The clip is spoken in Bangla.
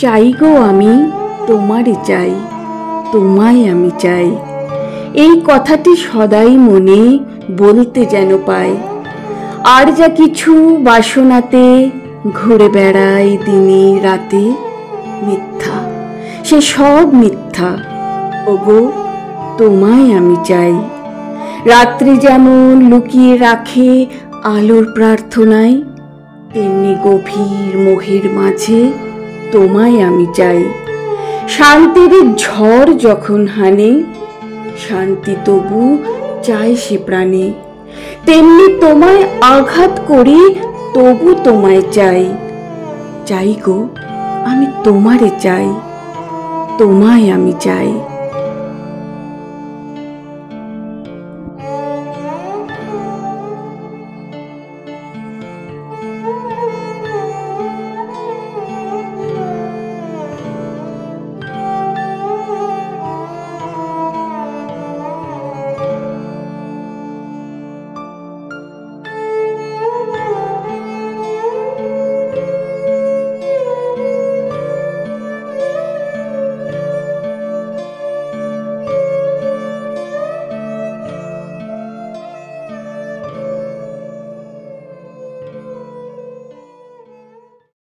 চাই গো আমি তোমারে চাই, তোমায় আমি চাই। এই কথাটি সদাই মনে বলতে যেন পাই। আর যা কিছু বাসনাতে ঘুরে বেড়াই দিনে রাতে, মিথ্যা, সে সব মিথ্যা। ওগো তোমায় আমি চাই। রাত্রি যেমন লুকিয়ে রাখে আলোর প্রার্থনায়, তেমনি গভীর মোহের মাঝে তোমায় আমি চাই। শান্তির ঝড় যখন হানে, শান্তি তবু চাই সে প্রাণে, তেমনি তোমায় আঘাত করি তবু তোমায় চাই। চাই গো আমি তোমারে চাই, তোমায় আমি চাই।